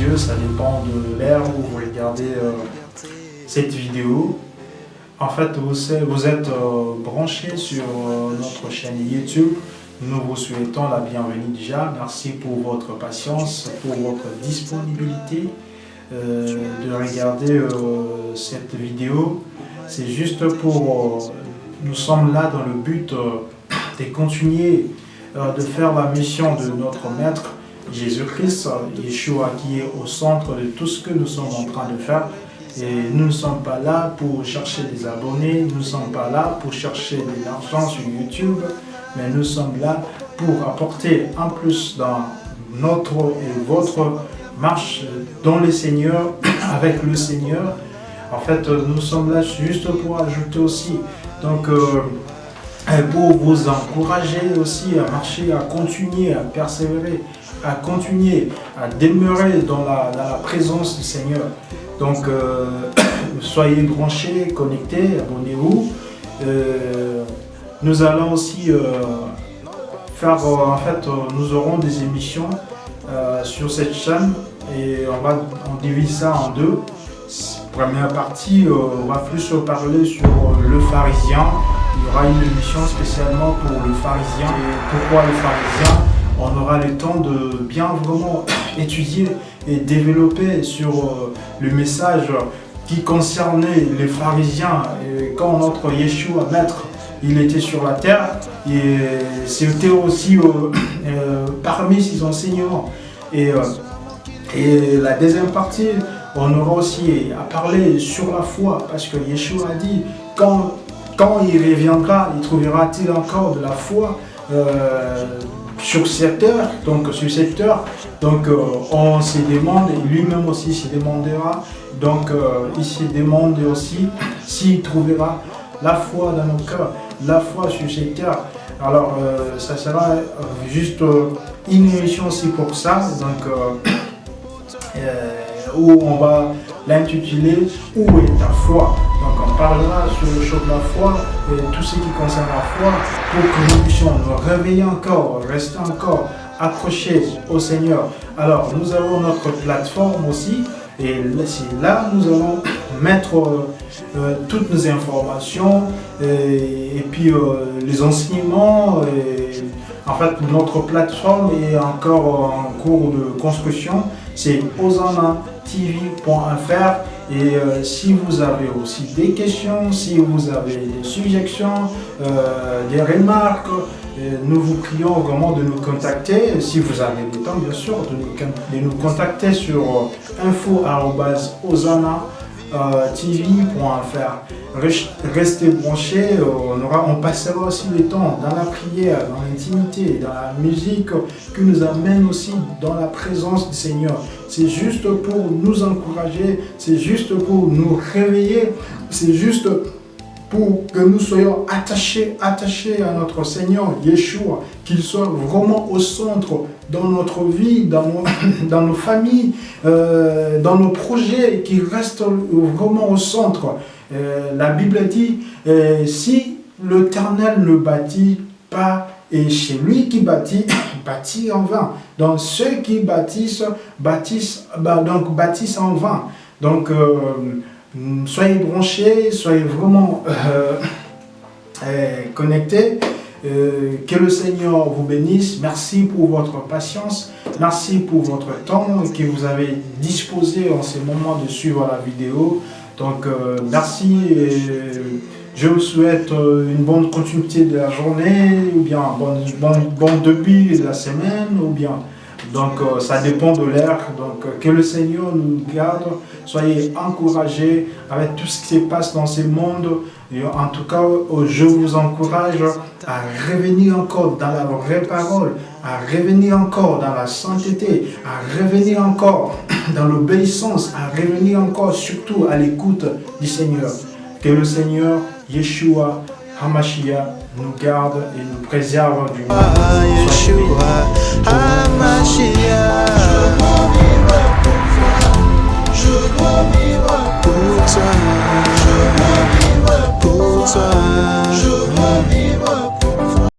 yeux, ça dépend de l'ère où vous regardez cette vidéo. En fait, vous êtes branchés sur notre chaîne YouTube. Nous vous souhaitons la bienvenue déjà. Merci pour votre patience, pour votre disponibilité de regarder cette vidéo. C'est juste pour... nous sommes là dans le but de continuer de faire la mission de notre Maître Jésus-Christ, Yeshua, qui est au centre de tout ce que nous sommes en train de faire. Et nous ne sommes pas là pour chercher des abonnés, nous ne sommes pas là pour chercher de l'argent sur YouTube, mais nous sommes là pour apporter un plus dans notre et votre marche dans le Seigneur, avec le Seigneur. En fait, nous sommes là juste pour ajouter aussi, donc pour vous encourager aussi à marcher, à continuer, à persévérer, à continuer, à demeurer dans la présence du Seigneur. Donc, soyez branchés, connectés, abonnez-vous. Nous allons aussi faire, nous aurons des émissions sur cette chaîne et on divise ça en deux. Première partie, on va plus parler sur le pharisien. Il y aura une émission spécialement pour le pharisien. Et pourquoi le pharisien? On aura le temps de bien vraiment étudier et développer sur le message qui concernait les pharisiens. Et quand notre Yeshua, Maître, il était sur la terre, et c'était aussi parmi ses enseignements. Et la deuxième partie, on aura aussi à parler sur la foi, parce que Yeshua a dit, quand il reviendra, il trouvera-t-il encore de la foi sur cette terre, donc on se demande, et lui-même aussi se demandera, donc il se demande aussi s'il trouvera la foi dans nos cœurs, la foi sur cette terre. Alors ça sera juste une émission aussi pour ça, donc où on va l'intituler « Où est ta foi ?» Donc on parlera sur le choix de la foi et tout ce qui concerne la foi pour que nous puissions nous réveiller encore, rester encore accrochés au Seigneur. Alors nous avons notre plateforme aussi et c'est là nous allons mettre toutes nos informations et puis les enseignements. En fait, notre plateforme est encore en cours de construction. C'est osannatv.fr et si vous avez aussi des questions, si vous avez des suggestions, des remarques, nous vous prions vraiment de nous contacter, si vous avez le temps bien sûr, de nous contacter sur info@osannatv.fr. Restez branchés, on passera aussi le temps dans la prière, dans l'intimité, dans la musique qui nous amène aussi dans la présence du Seigneur. C'est juste pour nous encourager, c'est juste pour nous réveiller, c'est juste pour que nous soyons attachés à notre Seigneur Yeshua, qu'il soit vraiment au centre dans notre vie, dans nos familles, dans nos projets, qu'il reste vraiment au centre. La Bible dit, si l'Éternel ne bâtit pas, et chez lui qui bâtit, bâtit en vain. Donc ceux qui bâtissent en vain. Donc soyez branchés, soyez vraiment connectés. Que le Seigneur vous bénisse. Merci pour votre patience. Merci pour votre temps que vous avez disposé en ce moment de suivre la vidéo. Donc merci. Je vous souhaite une bonne continuité de la journée ou bien bon début de la semaine ou bien. Donc ça dépend de l'ère. Donc que le Seigneur nous garde. Soyez encouragés avec tout ce qui se passe dans ce monde. Et en tout cas, je vous encourage à revenir encore dans la vraie parole, à revenir encore dans la sainteté, à revenir encore dans l'obéissance, à revenir encore surtout à l'écoute du Seigneur. Que le Seigneur, Yeshua, Hamashiach, nous garde et nous préserve du mal. Yeshua, Hamashiach, je dois vivre pour toi, je dois vivre pour toi, je dois vivre